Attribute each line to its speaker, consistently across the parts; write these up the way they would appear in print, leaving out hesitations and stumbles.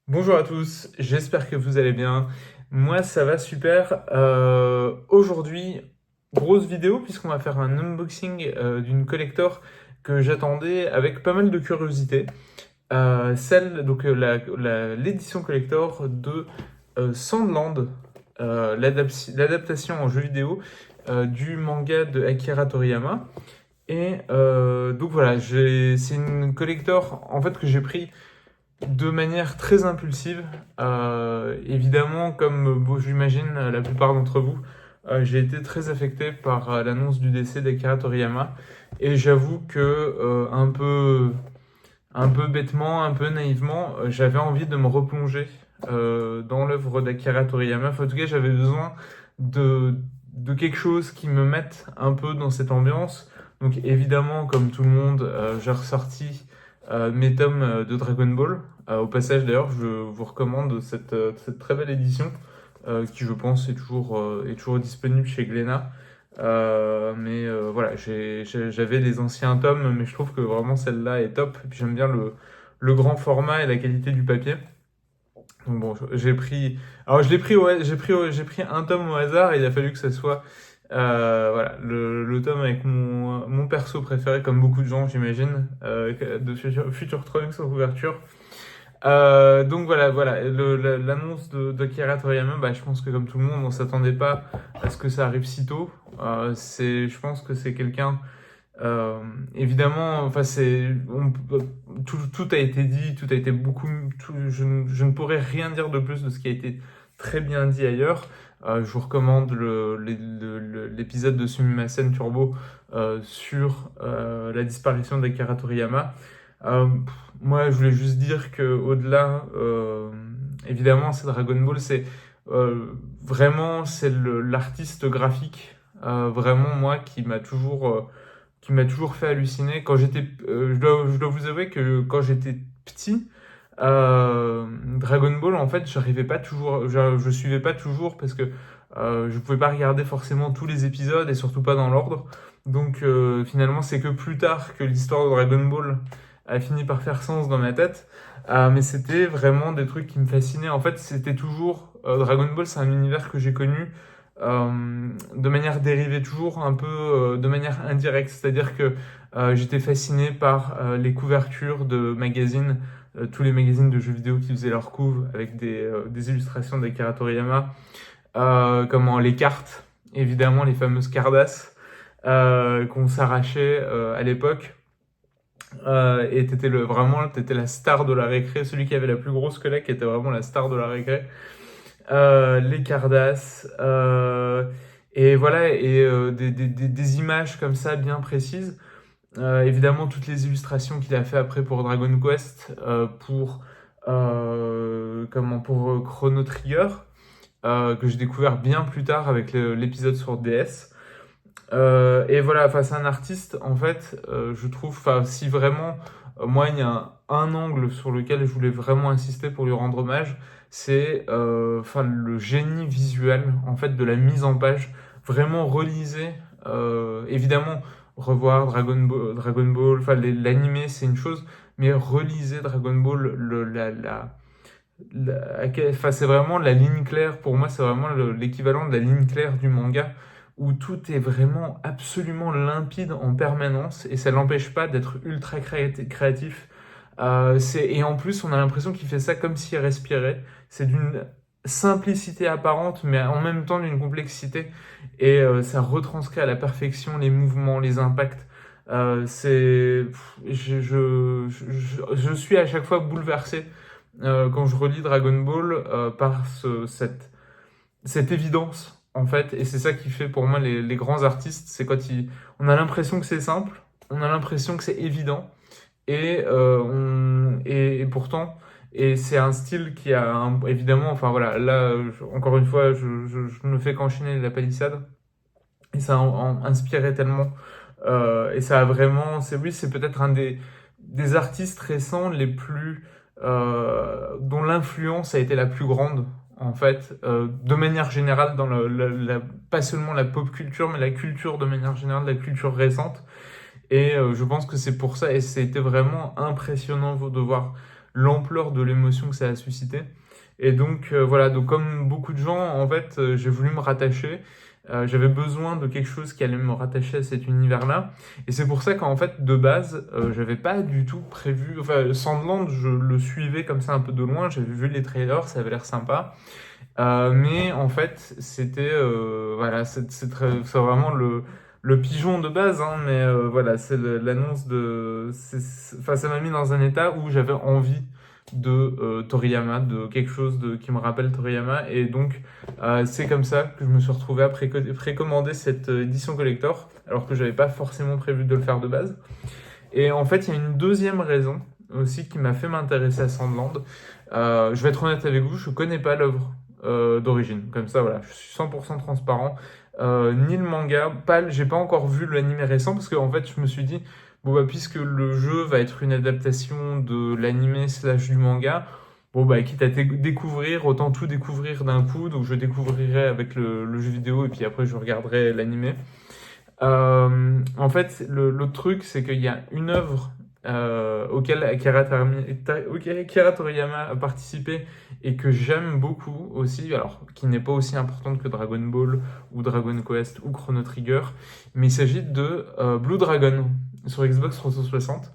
Speaker 1: Bonjour à tous, j'espère que vous allez bien. Moi, ça va super. Aujourd'hui, grosse vidéo puisqu'on va faire un unboxing d'une collector que j'attendais avec pas mal de curiosité. L'édition collector de Sandland, l'adaptation en jeu vidéo du manga de Akira Toriyama. Donc voilà, c'est une collector en fait que j'ai pris de manière très impulsive. Évidemment, comme j'imagine la plupart d'entre vous, j'ai été très affecté par l'annonce du décès d'Akira Toriyama. Et j'avoue que un peu bêtement, un peu naïvement, j'avais envie de me replonger dans l'œuvre d'Akira Toriyama. Enfin, en tout cas, j'avais besoin de, de quelque chose qui me mette un peu dans cette ambiance. Donc évidemment, comme tout le monde, j'ai ressorti mes tomes de Dragon Ball. Au passage, d'ailleurs, je vous recommande cette très belle édition qui, je pense, est toujours disponible chez Glénat. Voilà, j'avais les anciens tomes, mais je trouve que vraiment celle-là est top. Et puis j'aime bien le grand format et la qualité du papier. Donc bon, j'ai pris. Alors je l'ai pris, j'ai pris un tome au hasard et il a fallu que ça soit voilà, le tome avec mon perso préféré, comme beaucoup de gens, j'imagine, de Future Trunks en couverture. Donc voilà, l'annonce de Akira Toriyama, bah, je pense que comme tout le monde, on s'attendait pas à ce que ça arrive si tôt. Je pense que c'est quelqu'un, évidemment, enfin tout a été dit, tout a été je ne pourrais rien dire de plus de ce qui a été très bien dit ailleurs. Je vous recommande l'épisode de Sumimasen Turbo sur la disparition d'Akira Toriyama. Moi, je voulais juste dire que au-delà, évidemment, c'est Dragon Ball, c'est l'artiste graphique, vraiment moi qui m'a toujours fait halluciner. Je dois vous avouer que quand j'étais petit, Dragon Ball, en fait, j'arrivais pas toujours, je suivais pas toujours parce que je pouvais pas regarder forcément tous les épisodes et surtout pas dans l'ordre. Donc finalement, c'est que plus tard que l'histoire de Dragon Ball a fini par faire sens dans ma tête. Mais c'était vraiment des trucs qui me fascinaient. En fait, c'était toujours Dragon Ball, c'est un univers que j'ai connu de manière dérivée, toujours un peu de manière indirecte. C'est-à-dire que j'étais fasciné par les couvertures de magazines, tous les magazines de jeux vidéo qui faisaient leur couve avec des illustrations d'Akira Toriyama, comment les cartes, évidemment les fameuses Cardass qu'on s'arrachait à l'époque. Et t'étais la star de la récré, celui qui avait la plus grosse collecte était vraiment la star de la récré. Les Cardass, et voilà, des images comme ça bien précises. Évidemment, toutes les illustrations qu'il a fait après pour Dragon Quest, pour Chrono Trigger, que j'ai découvert bien plus tard avec l'épisode sur DS. Et voilà, enfin, c'est un artiste, en fait, je trouve, enfin, si vraiment, moi, il y a un angle sur lequel je voulais vraiment insister pour lui rendre hommage, c'est le génie visuel, en fait, de la mise en page. Vraiment relisez, évidemment, revoir Dragon Ball, enfin, l'animé, c'est une chose, mais relisez Dragon Ball, enfin, c'est vraiment la ligne claire, pour moi, c'est vraiment l'équivalent de la ligne claire du manga où tout est vraiment absolument limpide en permanence et ça l'empêche pas d'être ultra créatif. Et en plus, on a l'impression qu'il fait ça comme s'il respirait. C'est d'une simplicité apparente, mais en même temps d'une complexité. Et ça retranscrit à la perfection les mouvements, les impacts. Je suis à chaque fois bouleversé quand je relis Dragon Ball par cette évidence, en fait. Et c'est ça qui fait pour moi les grands artistes. C'est on a l'impression que c'est simple, on a l'impression que c'est évident, et pourtant, et c'est un style qui a évidemment, enfin voilà, là, encore une fois, je ne fais qu'enchaîner la palissade. Et ça a inspiré tellement. Et ça a vraiment, c'est peut-être un des artistes récents dont l'influence a été la plus grande, en fait, de manière générale, dans pas seulement la pop culture, mais la culture de manière générale, la culture récente. Et je pense que c'est pour ça, et c'était vraiment impressionnant de voir l'ampleur de l'émotion que ça a suscité. Et donc voilà, donc comme beaucoup de gens, en fait, j'ai voulu me rattacher. J'avais besoin de quelque chose qui allait me rattacher à cet univers-là. Et c'est pour ça qu'en fait, de base, j'avais pas du tout prévu. Enfin, Sandland, je le suivais comme ça un peu de loin. J'avais vu les trailers, ça avait l'air sympa. Mais en fait, c'était voilà, c'est vraiment le pigeon de base, hein, mais voilà, c'est l'annonce de. Enfin, ça m'a mis dans un état où j'avais envie de Toriyama, de quelque chose qui me rappelle Toriyama, et donc c'est comme ça que je me suis retrouvé à précommander cette édition collector, alors que j'avais pas forcément prévu de le faire de base. Et en fait, il y a une deuxième raison aussi qui m'a fait m'intéresser à Sandland. Je vais être honnête avec vous, je connais pas l'œuvre d'origine. Comme ça, voilà, je suis 100% transparent. Ni le manga, j'ai pas encore vu l'anime récent parce que en fait, je me suis dit, bon bah puisque le jeu va être une adaptation de l'anime slash du manga, bon bah quitte à découvrir, autant tout découvrir d'un coup. Donc je découvrirai avec le jeu vidéo et puis après je regarderai l'anime. En fait, le truc, c'est qu'il y a une œuvre auquel Akira Toriyama a participé et que j'aime beaucoup aussi, alors qui n'est pas aussi importante que Dragon Ball ou Dragon Quest ou Chrono Trigger, mais il s'agit de Blue Dragon sur Xbox 360.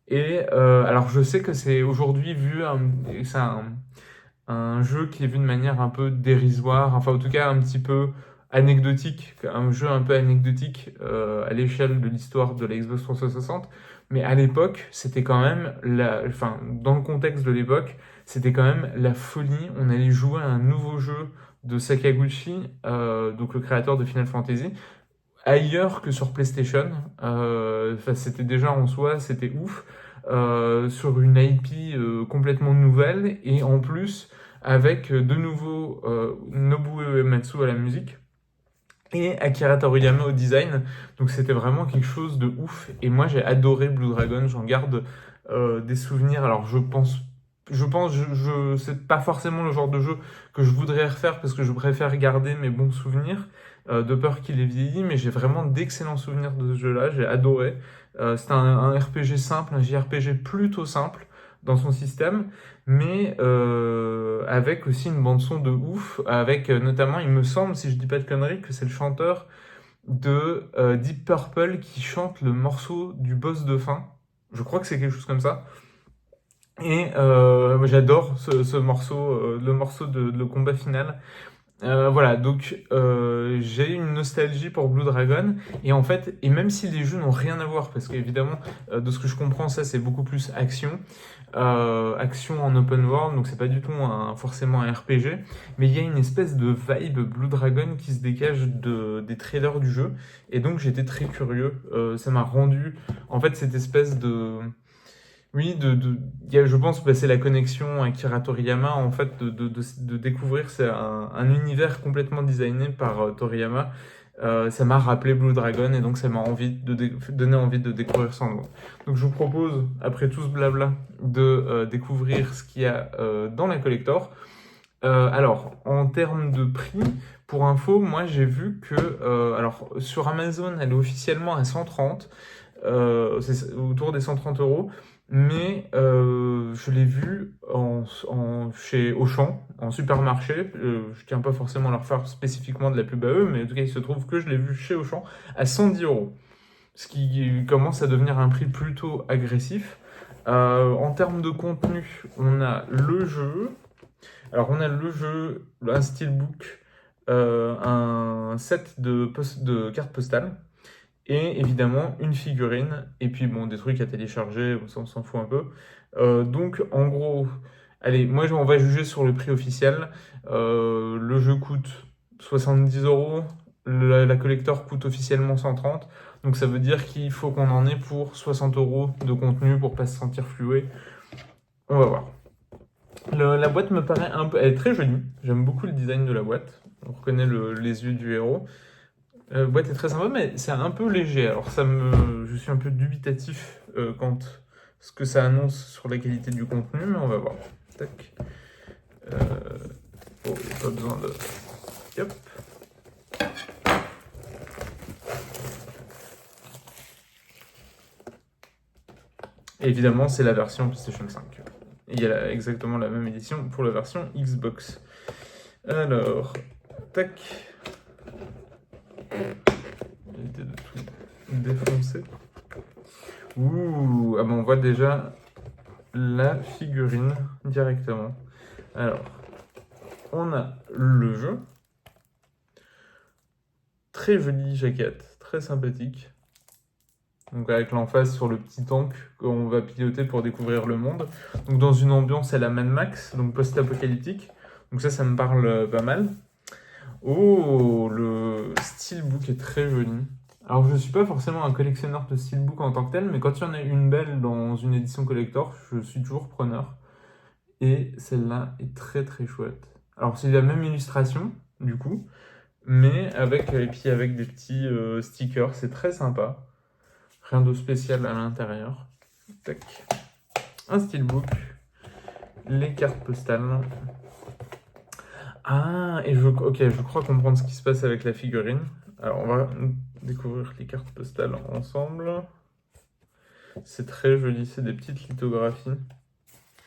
Speaker 1: Et alors je sais que c'est aujourd'hui c'est un jeu qui est vu de manière un peu dérisoire, enfin en tout cas un petit peu anecdotique, un jeu un peu anecdotique à l'échelle de l'histoire de la Xbox 360. Mais à l'époque, c'était quand même, enfin dans le contexte de l'époque, c'était quand même la folie. On allait jouer à un nouveau jeu de Sakaguchi, donc le créateur de Final Fantasy, ailleurs que sur PlayStation. Enfin, c'était déjà en soi, c'était ouf. Sur une IP complètement nouvelle et en plus avec de nouveau Nobuo Uematsu à la musique et Akira Toriyama au design. Donc c'était vraiment quelque chose de ouf. Et moi j'ai adoré Blue Dragon, j'en garde des souvenirs. Alors c'est pas forcément le genre de jeu que je voudrais refaire parce que je préfère garder mes bons souvenirs de peur qu'il ait vieilli, mais j'ai vraiment d'excellents souvenirs de ce jeu-là, j'ai adoré. C'était un RPG simple, un JRPG plutôt simple dans son système, mais avec aussi une bande-son de ouf, avec notamment, il me semble, si je dis pas de conneries, que c'est le chanteur de Deep Purple qui chante le morceau du boss de fin. Je crois que c'est quelque chose comme ça. Et moi, j'adore ce morceau, le morceau de le combat final. Voilà, donc j'ai une nostalgie pour Blue Dragon et en fait, et même si les jeux n'ont rien à voir, parce qu'évidemment, de ce que je comprends, ça c'est beaucoup plus action, action en open world, donc c'est pas du tout forcément un RPG, mais il y a une espèce de vibe Blue Dragon qui se dégage des trailers du jeu, et donc j'étais très curieux. Ça m'a rendu, en fait, cette espèce de oui, je pense que c'est la connexion Akira Toriyama, en fait, de découvrir c'est un univers complètement designé par Toriyama. Ça m'a rappelé Blue Dragon et donc ça m'a donné envie de découvrir Sandland. Donc je vous propose, après tout ce blabla, de découvrir ce qu'il y a dans la collector. Alors, en termes de prix, pour info, moi j'ai vu que, alors sur Amazon, elle est officiellement à 130, c'est autour des 130 euros. Mais je l'ai vu chez Auchan, en supermarché. Je tiens pas forcément à leur faire spécifiquement de la pub à eux, mais en tout cas, il se trouve que je l'ai vu chez Auchan à 110 euros. Ce qui commence à devenir un prix plutôt agressif. En termes de contenu, on a le jeu. Alors, on a le jeu, un steelbook, un set de cartes postales. Et évidemment, une figurine, et puis bon, des trucs à télécharger, ça on s'en fout un peu. Donc en gros, allez, moi on va juger sur le prix officiel. Le jeu coûte 70 euros, la collector coûte officiellement 130, donc ça veut dire qu'il faut qu'on en ait pour 60 euros de contenu pour pas se sentir floué. On va voir. La boîte me paraît elle est très jolie, j'aime beaucoup le design de la boîte, on reconnaît les yeux du héros. La boîte est très sympa, mais c'est un peu léger. Alors je suis un peu dubitatif quant ce que ça annonce sur la qualité du contenu, mais on va voir. Tac. Oh, pas besoin de. Hop. Et évidemment, c'est la version PlayStation 5. Et il y a exactement la même édition pour la version Xbox. Alors, tac. Éviter de tout défoncer. Ouh, ah bon, on voit déjà la figurine directement. Alors, on a le jeu. Très jolie jaquette, très sympathique. Donc avec l'emphase sur le petit tank qu'on va piloter pour découvrir le monde. Donc dans une ambiance à la Mad Max, donc post-apocalyptique. Donc ça me parle pas mal. Oh, le steelbook est très joli. Alors je ne suis pas forcément un collectionneur de steelbook en tant que tel, mais quand il y en a une belle dans une édition collector, je suis toujours preneur. Et celle-là est très très chouette. Alors c'est la même illustration, du coup, mais avec des petits stickers, c'est très sympa. Rien de spécial à l'intérieur. Tac. Un steelbook. Les cartes postales. Ah, et je crois comprendre ce qui se passe avec la figurine. Alors, on va découvrir les cartes postales ensemble. C'est très joli, c'est des petites lithographies.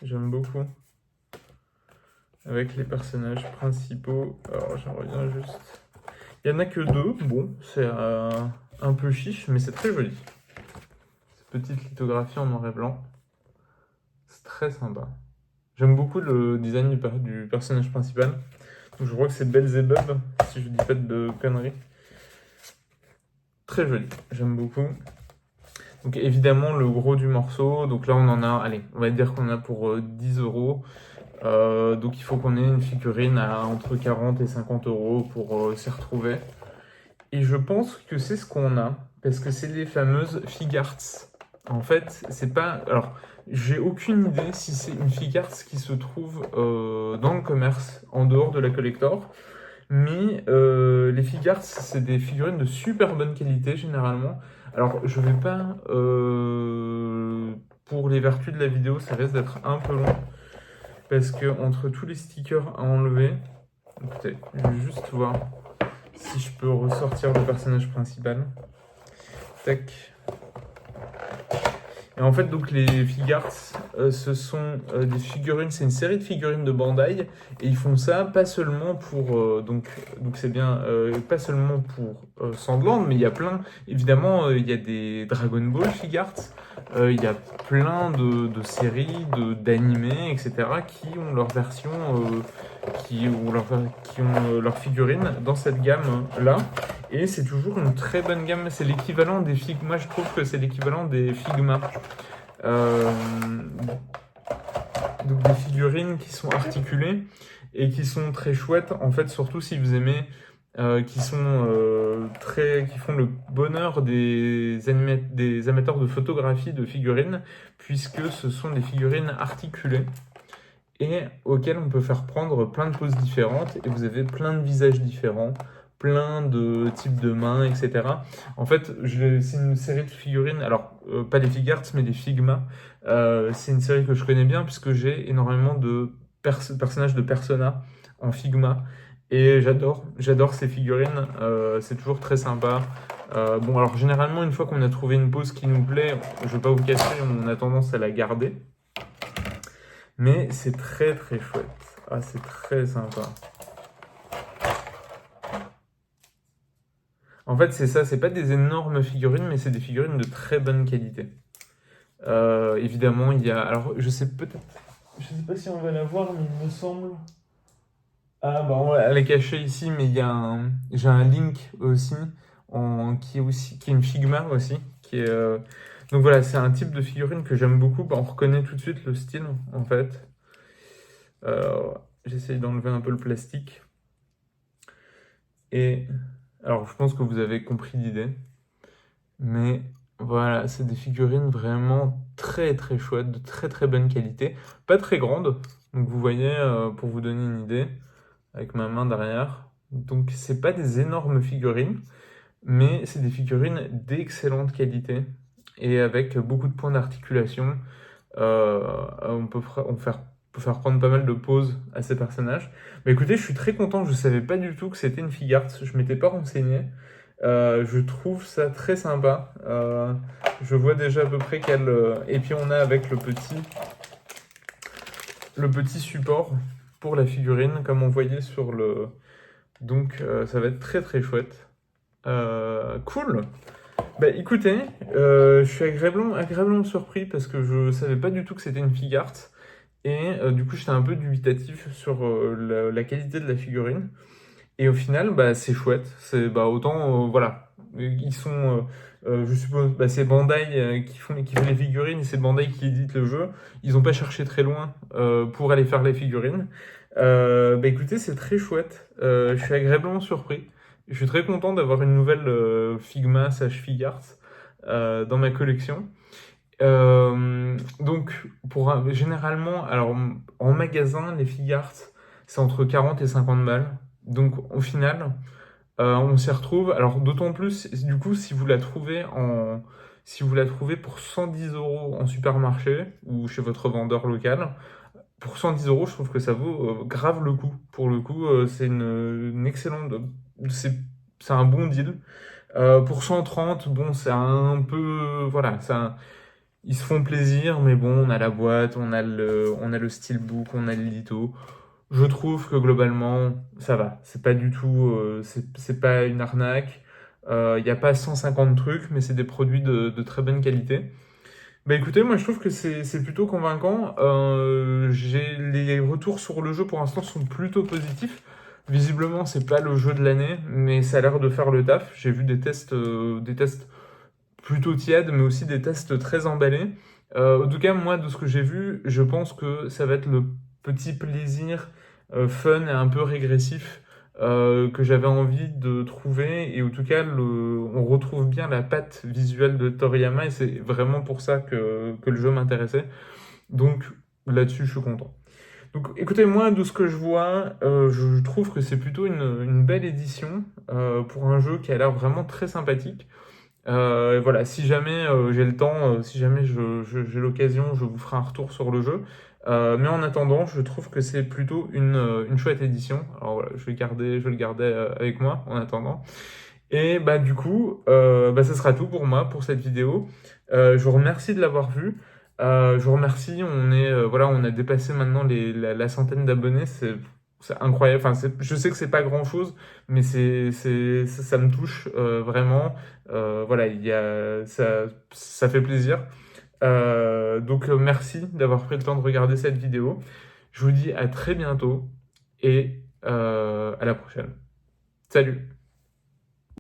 Speaker 1: J'aime beaucoup. Avec les personnages principaux. Alors, j'en reviens juste. Il n'y en a que 2. Bon, c'est un peu chiche, mais c'est très joli. Petite lithographie en noir et blanc. C'est très sympa. J'aime beaucoup le design du personnage principal. Donc je crois que c'est Belzebub, si je dis pas de conneries. Très joli, j'aime beaucoup. Donc évidemment le gros du morceau. Donc là on en a, allez, on va dire qu'on a pour 10 euros. Donc il faut qu'on ait une figurine à entre 40 et 50 euros pour s'y retrouver. Et je pense que c'est ce qu'on a, parce que c'est les fameuses Figarts. En fait, c'est pas... Alors, j'ai aucune idée si c'est une Figarts qui se trouve dans le commerce, en dehors de la collector. Mais les Figarts, c'est des figurines de super bonne qualité, généralement. Alors, je vais pas... pour les vertus de la vidéo, ça risque d'être un peu long. Parce que entre tous les stickers à enlever... Écoutez, je vais juste voir si je peux ressortir le personnage principal. Tac. Et en fait, donc les Figarts, ce sont des figurines, c'est une série de figurines de Bandai, et ils font ça pas seulement pour, donc c'est bien, pas seulement pour Sandland, mais il y a plein, évidemment, il y a des Dragon Ball Figarts, il y a plein de séries, d'animés, etc., qui ont leur version, qui ont leur figurine dans cette gamme-là. Et c'est toujours une très bonne gamme. C'est l'équivalent des Figma. Moi, je trouve que c'est l'équivalent des Figma. Donc des figurines qui sont articulées et qui sont très chouettes. En fait, surtout si vous aimez, qui font le bonheur des amateurs de photographie de figurines, puisque ce sont des figurines articulées et auxquelles on peut faire prendre plein de poses différentes. Et vous avez plein de visages différents, plein de types de mains, etc. En fait, c'est une série de figurines, alors pas les Figarts, mais les Figma. C'est une série que je connais bien puisque j'ai énormément de personnages de Persona en Figma. Et j'adore ces figurines, c'est toujours très sympa. Bon, alors généralement, une fois qu'on a trouvé une pose qui nous plaît, je vais pas vous cacher, on a tendance à la garder. Mais c'est très très chouette. Ah, c'est très sympa. En fait, c'est ça, c'est pas des énormes figurines, mais c'est des figurines de très bonne qualité. Évidemment, il y a... Alors, je sais pas si on va la voir, mais il me semble... Ah, bah, elle est cachée ici, mais j'ai un Link aussi, qui est une Figma aussi, qui est... Donc voilà, c'est un type de figurine que j'aime beaucoup. Bah, on reconnaît tout de suite le style, en fait. J'essaye d'enlever un peu le plastique. Et... Alors, je pense que vous avez compris l'idée. Mais voilà, c'est des figurines vraiment très très chouettes, de très très bonne qualité. Pas très grandes. Donc vous voyez, pour vous donner une idée, avec ma main derrière. Donc c'est pas des énormes figurines, mais c'est des figurines d'excellente qualité. Et avec beaucoup de points d'articulation. On peut faire prendre pas mal de poses à ces personnages. Mais écoutez, je suis très content, je savais pas du tout que c'était une Figart, je m'étais pas renseigné. Je trouve ça très sympa. Je vois déjà à peu près quelle... Et puis on a avec le petit le petit support pour la figurine, comme on voyait sur le... Donc ça va être très très chouette. Cool. Bah écoutez, je suis agréablement surpris parce que je savais pas du tout que c'était une figart. Et du coup, j'étais un peu dubitatif sur la qualité de la figurine. Et au final, bah, c'est chouette. C'est bah, autant, voilà. Ils sont, je suppose, bah, c'est Bandai qui fait les figurines et c'est Bandai qui édite le jeu. Ils n'ont pas cherché très loin pour aller faire les figurines. Bah écoutez, c'est très chouette. Je suis agréablement surpris. Je suis très content d'avoir une nouvelle Figma slash Figart dans ma collection. Donc, généralement, alors en magasin, les Figart, c'est entre 40 et 50 balles. Donc, au final, on s'y retrouve. Alors, d'autant plus, du coup, si vous la trouvez pour 110 euros en supermarché ou chez votre vendeur local, pour 110 euros, je trouve que ça vaut grave le coup. Pour le coup, c'est une excellente, c'est, c'est un bon deal. Pour 130, bon, c'est un peu, voilà, ils se font plaisir, mais bon, on a la boîte, on a le steelbook, on a le litho. Je trouve que globalement, ça va. C'est pas du tout, c'est pas une arnaque. Il n'y a pas 150 trucs, mais c'est des produits de très bonne qualité. Bah écoutez, moi je trouve que c'est plutôt convaincant. Les retours sur le jeu pour l'instant sont plutôt positifs. Visiblement, c'est pas le jeu de l'année, mais ça a l'air de faire le taf. J'ai vu des tests plutôt tièdes, mais aussi des tests très emballés. En tout cas, moi, de ce que j'ai vu, je pense que ça va être le petit plaisir fun et un peu régressif que j'avais envie de trouver. Et en tout cas, on retrouve bien la patte visuelle de Toriyama et c'est vraiment pour ça que le jeu m'intéressait. Donc là-dessus, je suis content. Donc écoutez, moi, de ce que je vois, je trouve que c'est plutôt une belle édition pour un jeu qui a l'air vraiment très sympathique. Et voilà, si jamais j'ai le temps, si jamais j'ai l'occasion, je vous ferai un retour sur le jeu. Mais en attendant, je trouve que c'est plutôt une chouette édition. Alors voilà, je vais le garder avec moi en attendant. Et bah du coup, bah, ça sera tout pour moi pour cette vidéo. Je vous remercie de l'avoir vu. Je vous remercie. Voilà, on a dépassé maintenant la centaine d'abonnés. C'est incroyable. Enfin, je sais que c'est pas grand-chose, mais ça me touche vraiment. Voilà, ça fait plaisir. Donc merci d'avoir pris le temps de regarder cette vidéo. Je vous dis à très bientôt et à la prochaine. Salut!